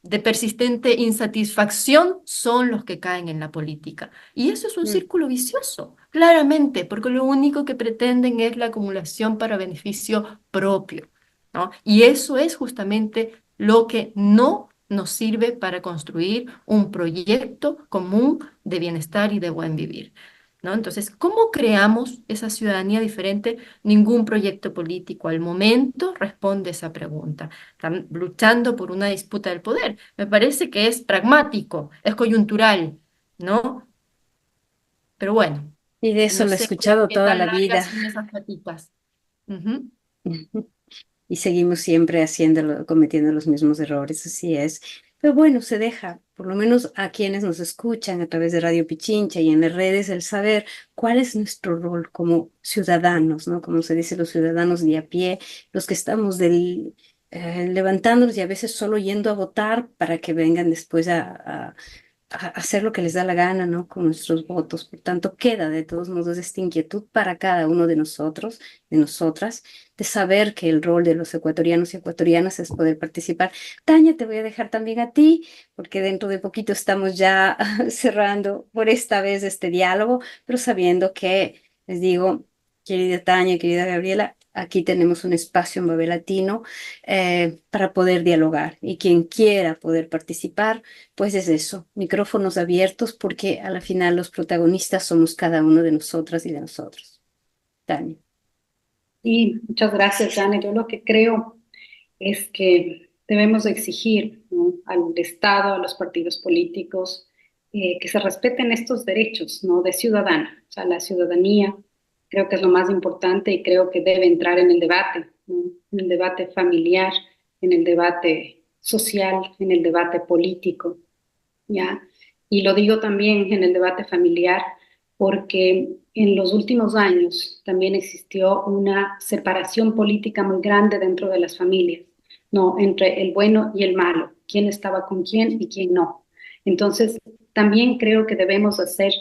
de persistente insatisfacción, son los que caen en la política. Y eso es un Mm. círculo vicioso, claramente, porque lo único que pretenden es la acumulación para beneficio propio, ¿no? Y eso es justamente lo que no nos sirve para construir un proyecto común de bienestar y de buen vivir, ¿no? Entonces, ¿cómo creamos esa ciudadanía diferente? Ningún proyecto político al momento responde esa pregunta. Están luchando por una disputa del poder. Me parece que es pragmático, es coyuntural, ¿no? Pero bueno, Y de eso no lo he sé escuchado qué toda tan la largas vida. son esas patitas. Ujú. Y seguimos siempre haciéndolo, cometiendo los mismos errores, así es. Pero bueno, se deja, por lo menos a quienes nos escuchan a través de Radio Pichincha y en las redes, el saber cuál es nuestro rol como ciudadanos, ¿no? Como se dice, los ciudadanos de a pie, los que estamos levantándonos y a veces solo yendo a votar para que vengan después a hacer lo que les da la gana, ¿no? Con nuestros votos. Por tanto, queda de todos modos esta inquietud para cada uno de nosotros, de nosotras, de saber que el rol de los ecuatorianos y ecuatorianas es poder participar. Tania, te voy a dejar también a ti, porque dentro de poquito estamos ya cerrando por esta vez este diálogo, pero sabiendo que, les digo, querida Tania, querida Gabriela, aquí tenemos un espacio en Babel Latino para poder dialogar y quien quiera poder participar, pues es eso, micrófonos abiertos porque a la final los protagonistas somos cada uno de nosotras y de nosotros. Tania. Y muchas gracias, Janet. Yo lo que creo es que debemos exigir, ¿no?, al Estado, a los partidos políticos, que se respeten estos derechos, ¿no?, de ciudadana. O sea, la ciudadanía creo que es lo más importante y creo que debe entrar en el debate, ¿no?, en el debate familiar, en el debate social, en el debate político, ¿ya? Y lo digo también en el debate familiar porque en los últimos años también existió una separación política muy grande dentro de las familias, ¿no?, entre el bueno y el malo, quién estaba con quién y quién no. Entonces, también creo que debemos hacer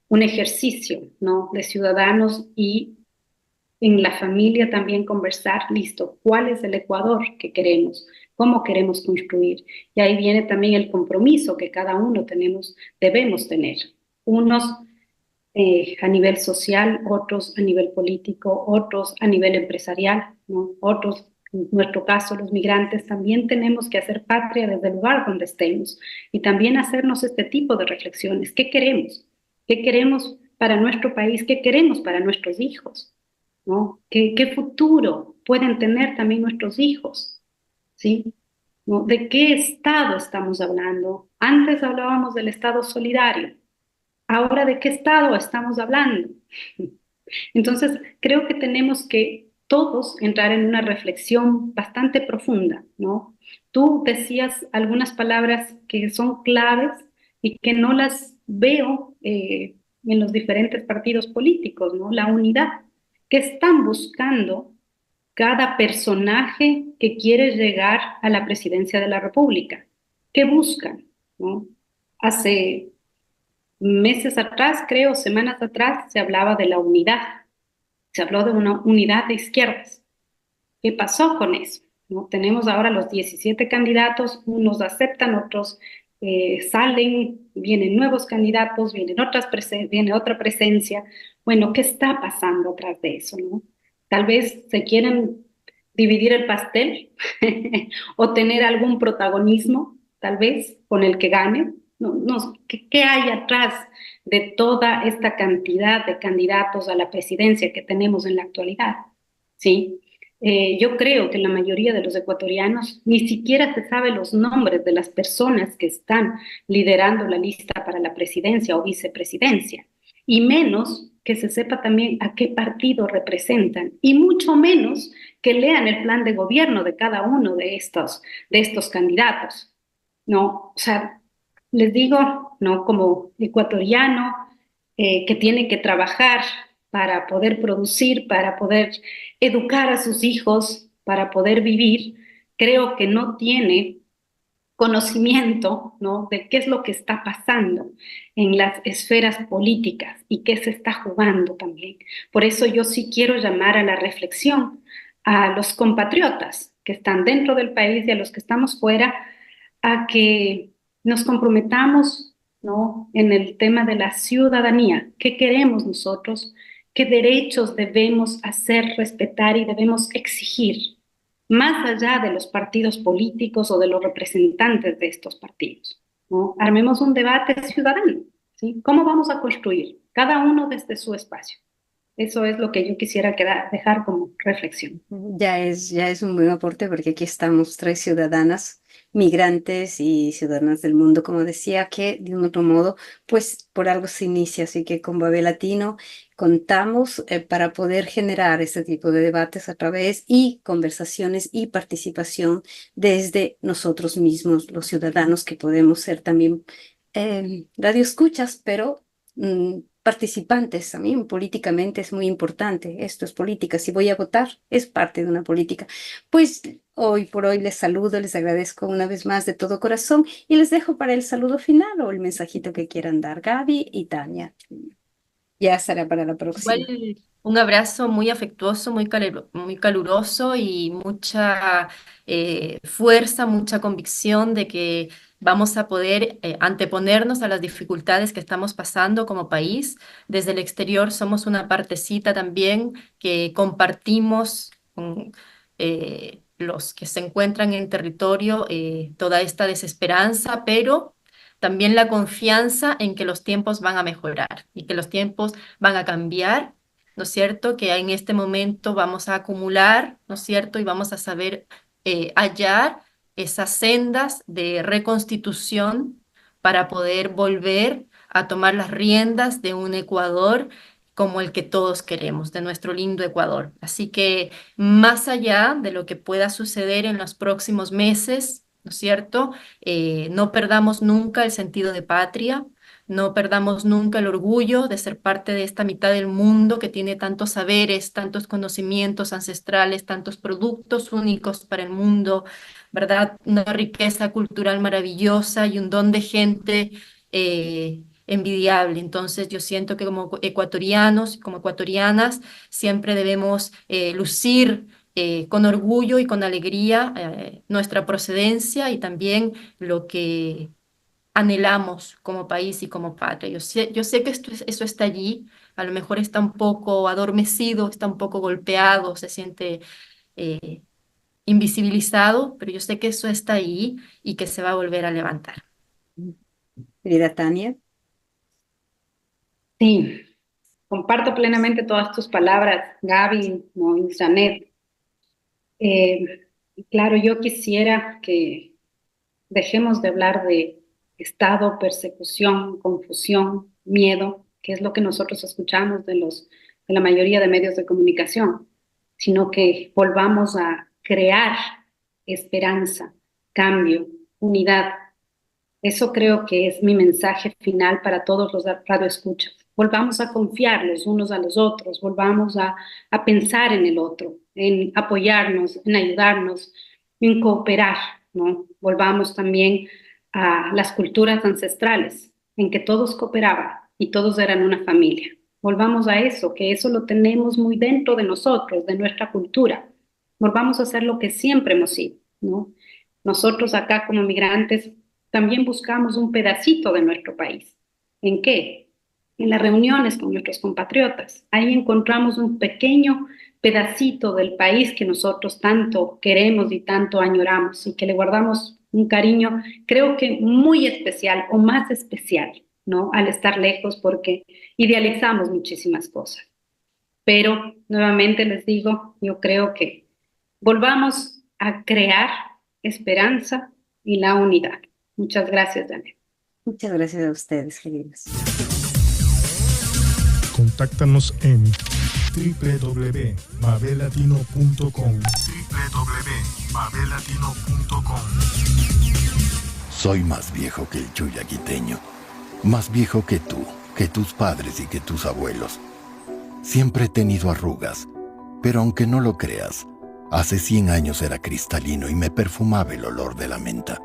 un ejercicio, ¿no?, de ciudadanos y en la familia también conversar, listo, ¿cuál es el Ecuador que queremos? ¿Cómo queremos construir? Y ahí viene también el compromiso que cada uno debemos tener. Unos a nivel social, otros a nivel político, otros a nivel empresarial, ¿no? Otros, en nuestro caso, los migrantes, también tenemos que hacer patria desde el lugar donde estemos y también hacernos este tipo de reflexiones. ¿Qué queremos? ¿Qué queremos para nuestro país? ¿Qué queremos para nuestros hijos? ¿No? ¿Qué futuro pueden tener también nuestros hijos? ¿Sí? ¿No? ¿De qué Estado estamos hablando? Antes hablábamos del Estado solidario. Ahora, ¿de qué Estado estamos hablando? Entonces, creo que tenemos que todos entrar en una reflexión bastante profunda, ¿no? Tú decías algunas palabras que son claves y que no las veo en los diferentes partidos políticos, ¿no? La unidad. ¿Qué están buscando cada personaje que quiere llegar a la presidencia de la República? ¿Qué buscan? ¿No? Hace meses atrás, creo, semanas atrás, se hablaba de la unidad, se habló de una unidad de izquierdas. ¿Qué pasó con eso? ¿No? Tenemos ahora los 17 candidatos, unos aceptan, otros salen, vienen nuevos candidatos, viene otra presencia. Bueno, ¿qué está pasando atrás de eso? ¿No? Tal vez se quieren dividir el pastel o tener algún protagonismo, tal vez, con el que gane. No, no, ¿qué hay atrás de toda esta cantidad de candidatos a la presidencia que tenemos en la actualidad? ¿Sí? Yo creo que la mayoría de los ecuatorianos ni siquiera se sabe los nombres de las personas que están liderando la lista para la presidencia o vicepresidencia, y menos que se sepa también a qué partido representan, y mucho menos que lean el plan de gobierno de cada uno de estos candidatos. No, o sea, les digo, no, como ecuatoriano que tiene que trabajar para poder producir, para poder educar a sus hijos, para poder vivir, creo que no tiene conocimiento, ¿no?, de qué es lo que está pasando en las esferas políticas y qué se está jugando también. Por eso yo sí quiero llamar a la reflexión a los compatriotas que están dentro del país y a los que estamos fuera, a que nos comprometamos, ¿no?, en el tema de la ciudadanía. ¿Qué queremos nosotros? ¿Qué derechos debemos hacer respetar y debemos exigir, más allá de los partidos políticos o de los representantes de estos partidos, ¿no? Armemos un debate ciudadano, ¿sí? ¿Cómo vamos a construir? Cada uno desde su espacio. Eso es lo que yo quisiera dejar como reflexión. Ya es un buen aporte porque aquí estamos tres ciudadanas, migrantes y ciudadanas del mundo, como decía, que de un otro modo, pues por algo se inicia. Así que con Babel Latino contamos para poder generar este tipo de debates a través y conversaciones y participación desde nosotros mismos, los ciudadanos, que podemos ser también radioescuchas, pero participantes también. Políticamente es muy importante. Esto es política. Si voy a votar, es parte de una política. Pues hoy por hoy les saludo, les agradezco una vez más de todo corazón y les dejo para el saludo final o el mensajito que quieran dar, Gaby y Tania. Ya será para la próxima. Igual un abrazo muy afectuoso, muy caluroso y mucha fuerza, mucha convicción de que vamos a poder anteponernos a las dificultades que estamos pasando como país. Desde el exterior somos una partecita también que compartimos con los que se encuentran en territorio toda esta desesperanza, pero también la confianza en que los tiempos van a mejorar y que los tiempos van a cambiar, ¿no es cierto? Que en este momento vamos a acumular, ¿no es cierto? Y vamos a saber hallar esas sendas de reconstitución para poder volver a tomar las riendas de un Ecuador como el que todos queremos, de nuestro lindo Ecuador. Así que más allá de lo que pueda suceder en los próximos meses, ¿no es cierto? No perdamos nunca el sentido de patria, no perdamos nunca el orgullo de ser parte de esta mitad del mundo que tiene tantos saberes, tantos conocimientos ancestrales, tantos productos únicos para el mundo, ¿verdad? Una riqueza cultural maravillosa y un don de gente envidiable. Entonces yo siento que como ecuatorianos, como ecuatorianas, siempre debemos lucir con orgullo y con alegría nuestra procedencia y también lo que anhelamos como país y como patria. Yo sé que eso está allí, a lo mejor está un poco adormecido, está un poco golpeado, se siente eh, invisibilizado, pero yo sé que eso está ahí y que se va a volver a levantar. Querida Tania. Sí, comparto plenamente todas tus palabras, Gaby, ¿no?, y Janet. Claro, yo quisiera que dejemos de hablar de Estado, persecución, confusión, miedo, que es lo que nosotros escuchamos de la mayoría de medios de comunicación, sino que volvamos a crear esperanza, cambio, unidad. Eso creo que es mi mensaje final para todos los radioescuchas. Volvamos a confiar los unos a los otros, volvamos a pensar en el otro, en apoyarnos, en ayudarnos, en cooperar, ¿no? Volvamos también a las culturas ancestrales, en que todos cooperaban y todos eran una familia. Volvamos a eso, que eso lo tenemos muy dentro de nosotros, de nuestra cultura. Volvamos a hacer lo que siempre hemos sido, ¿no? Nosotros acá como migrantes también buscamos un pedacito de nuestro país. ¿En qué? En las reuniones con nuestros compatriotas. Ahí encontramos un pequeño pedacito del país que nosotros tanto queremos y tanto añoramos y que le guardamos un cariño, creo que muy especial o más especial, ¿no? Al estar lejos, porque idealizamos muchísimas cosas. Pero nuevamente les digo, yo creo que volvamos a crear esperanza y la unidad. Muchas gracias, Janet. Muchas gracias a ustedes, queridos. Contáctanos en www.babelatino.com www.babelatino.com. Soy más viejo que el chuyaquiteño, más viejo que tú, que tus padres y que tus abuelos. Siempre he tenido arrugas, pero aunque no lo creas, hace 100 años era cristalino y me perfumaba el olor de la menta.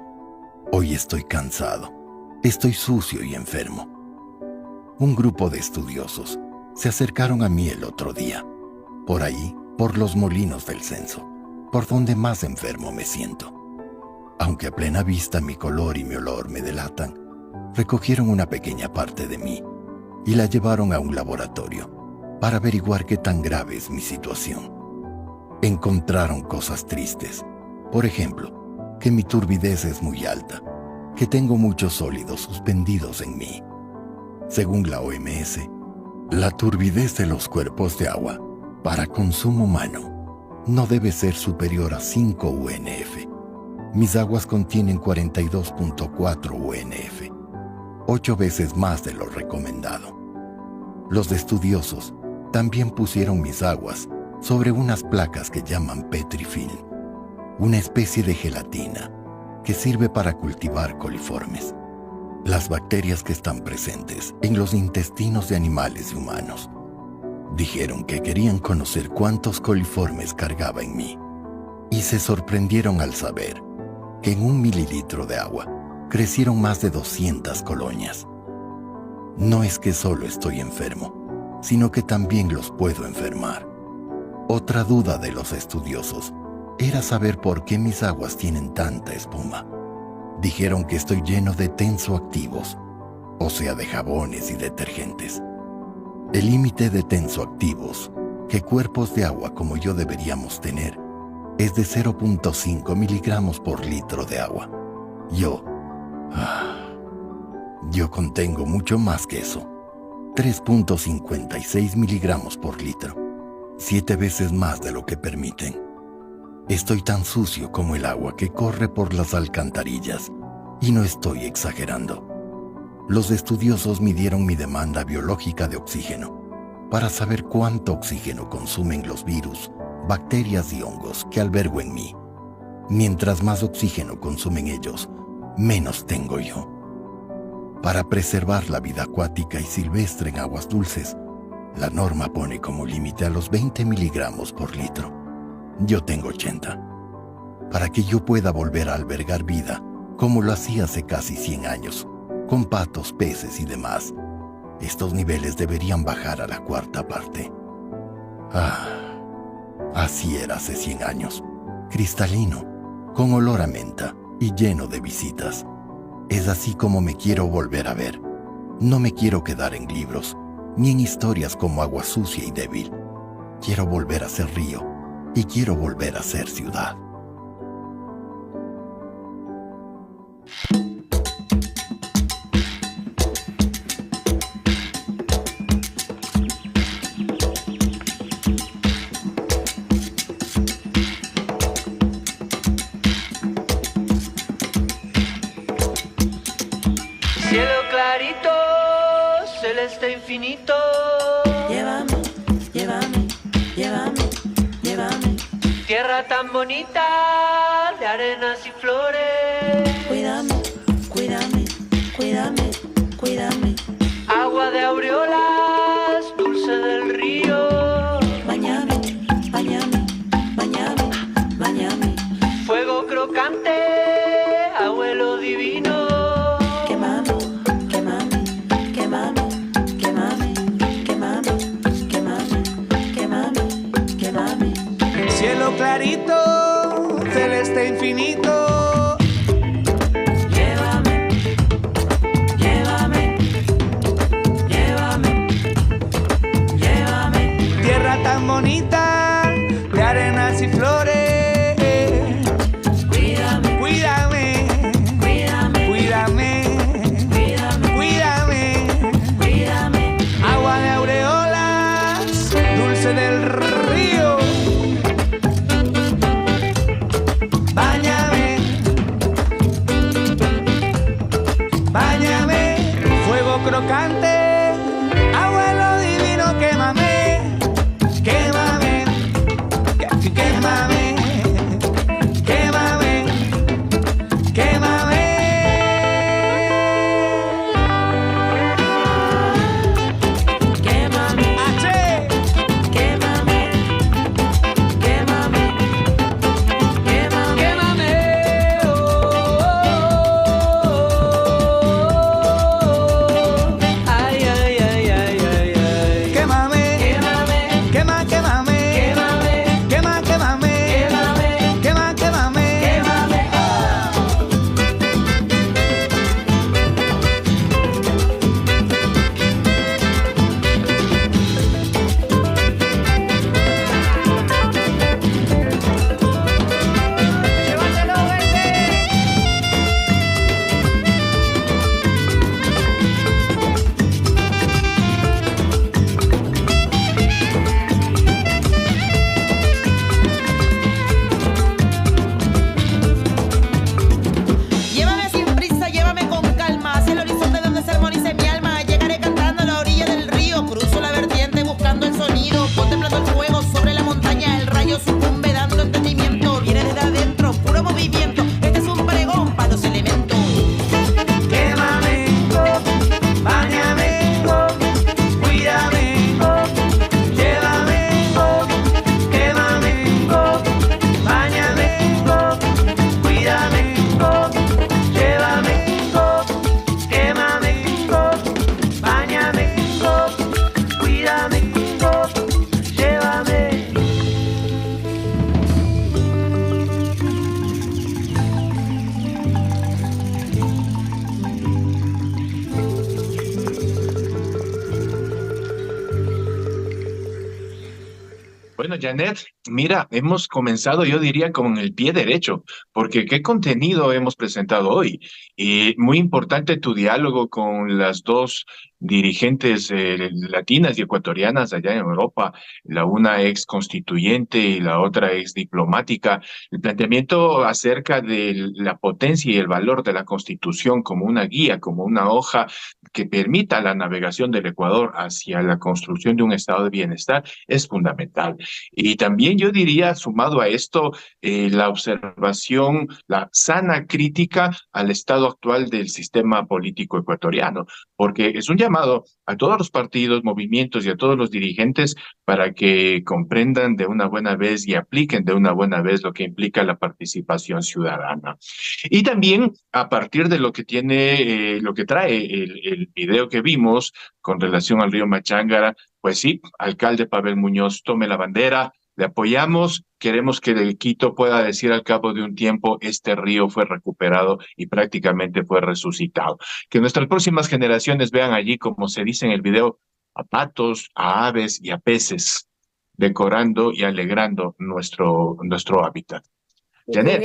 Hoy estoy cansado, estoy sucio y enfermo. Un grupo de estudiosos se acercaron a mí el otro día, por ahí, por los molinos del censo. por donde más enfermo me siento. Aunque a plena vista mi color y mi olor me delatan, recogieron una pequeña parte de mí y la llevaron a un laboratorio para averiguar qué tan grave es mi situación. Encontraron cosas tristes. Por ejemplo, que mi turbidez es muy alta, que tengo muchos sólidos suspendidos en mí. Según la OMS, la turbidez de los cuerpos de agua para consumo humano no debe ser superior a 5 UNF. Mis aguas contienen 42.4 UNF, 8 veces más de lo recomendado. Los estudiosos también pusieron mis aguas sobre unas placas que llaman petrifilm, una especie de gelatina que sirve para cultivar coliformes, las bacterias que están presentes en los intestinos de animales y humanos. Dijeron que querían conocer cuántos coliformes cargaba en mí y se sorprendieron al saber que en 1 mililitro de agua crecieron más de 200 colonias. No es que solo estoy enfermo, sino que también los puedo enfermar. Otra duda de los estudiosos era saber por qué mis aguas tienen tanta espuma. Dijeron que estoy lleno de tensoactivos, o sea, de jabones y detergentes. El límite de tensoactivos que cuerpos de agua como yo deberíamos tener es de 0.5 miligramos por litro de agua. Yo contengo mucho más que eso, 3.56 miligramos por litro, 7 veces más de lo que permiten. Estoy tan sucio como el agua que corre por las alcantarillas, y no estoy exagerando. Los estudiosos midieron mi demanda biológica de oxígeno para saber cuánto oxígeno consumen los virus, bacterias y hongos que albergo en mí. Mientras más oxígeno consumen ellos, menos tengo yo. Para preservar la vida acuática y silvestre en aguas dulces, la norma pone como límite a los 20 miligramos por litro. Yo tengo 80. Para que yo pueda volver a albergar vida, como lo hacía hace casi 100 años, con patos, peces y demás, estos niveles deberían bajar a la 1/4 parte. Así era hace 100 años, cristalino, con olor a menta y lleno de visitas. Es así como me quiero volver a ver. No me quiero quedar en libros, ni en historias como agua sucia y débil. Quiero volver a ser río y quiero volver a ser ciudad. Cielo clarito, celeste infinito. Llévame, llévame, llévame, llévame. Tierra tan bonita, de arenas y flores. Cuídame, cuídame, cuídame, cuídame. Agua de aureolas, dulce del río. Báñame, báñame, báñame, báñame. Fuego crocante, abuelo divino. Quémame, quémame, quémame, quémame, quémame, quémame, quémame, quémame. Cielo clarito, celeste infinito. Llévame, llévame, llévame, llévame. Tierra tan bonita, de arenas y flores. Cuídame, Cuídame, cuídame, cuídame, cuídame, cuídame. cuídame. Agua de aureolas, dulce del río. Báñame, Bueno, Janet, mira, hemos comenzado, yo diría, con el pie derecho, porque qué contenido hemos presentado hoy. Y muy importante tu diálogo con las dos dirigentes latinas y ecuatorianas allá en Europa, la una ex constituyente y la otra ex diplomática. El planteamiento acerca de la potencia y el valor de la Constitución como una guía, como una hoja que permita la navegación del Ecuador hacia la construcción de un estado de bienestar es fundamental. Y también yo diría, sumado a esto, la observación, la sana crítica al estado actual del sistema político ecuatoriano, porque es un llamado a todos los partidos, movimientos y a todos los dirigentes para que comprendan de una buena vez y apliquen de una buena vez lo que implica la participación ciudadana. Y también a partir de lo que tiene, lo que trae el video que vimos con relación al río Machángara, pues sí, alcalde Pavel Muñoz, tome la bandera, le apoyamos, queremos que el Quito pueda decir al cabo de un tiempo, este río fue recuperado y prácticamente fue resucitado. Que nuestras próximas generaciones vean allí, como se dice en el video, a patos, a aves y a peces, decorando y alegrando nuestro hábitat. Janet.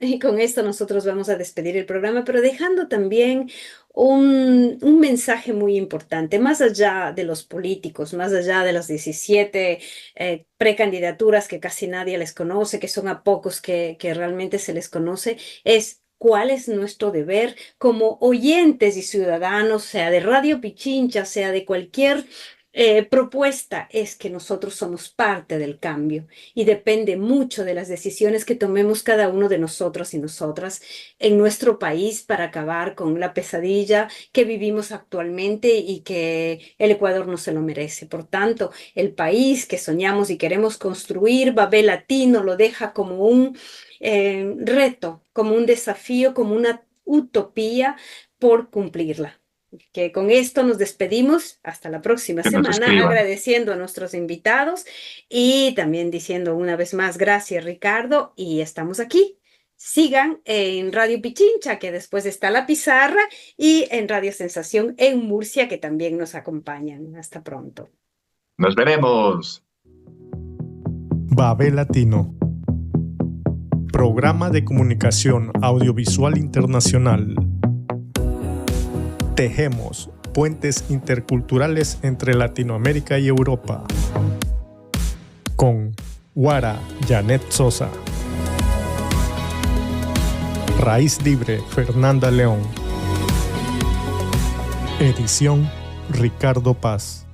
Y con esto nosotros vamos a despedir el programa, pero dejando también un mensaje muy importante, más allá de los políticos, más allá de las 17 precandidaturas que casi nadie les conoce, que son a pocos que realmente se les conoce, es cuál es nuestro deber como oyentes y ciudadanos, sea de Radio Pichincha, sea de cualquier propuesta, es que nosotros somos parte del cambio y depende mucho de las decisiones que tomemos cada uno de nosotros y nosotras en nuestro país para acabar con la pesadilla que vivimos actualmente y que el Ecuador no se lo merece. Por tanto, el país que soñamos y queremos construir, Babel Latino lo deja como un reto, como un desafío, como una utopía por cumplirla. Que con esto nos despedimos hasta la próxima semana, agradeciendo a nuestros invitados y también diciendo una vez más gracias, Ricardo, y estamos aquí. Sigan en Radio Pichincha, que después está La Pizarra, y en Radio Sensación en Murcia, que también nos acompañan. Hasta pronto. Nos veremos. Babel Latino. Programa de comunicación audiovisual internacional. Tejemos puentes interculturales entre Latinoamérica y Europa. Con Guara Janet Sosa. Raíz Libre Fernanda León. Edición Ricardo Paz.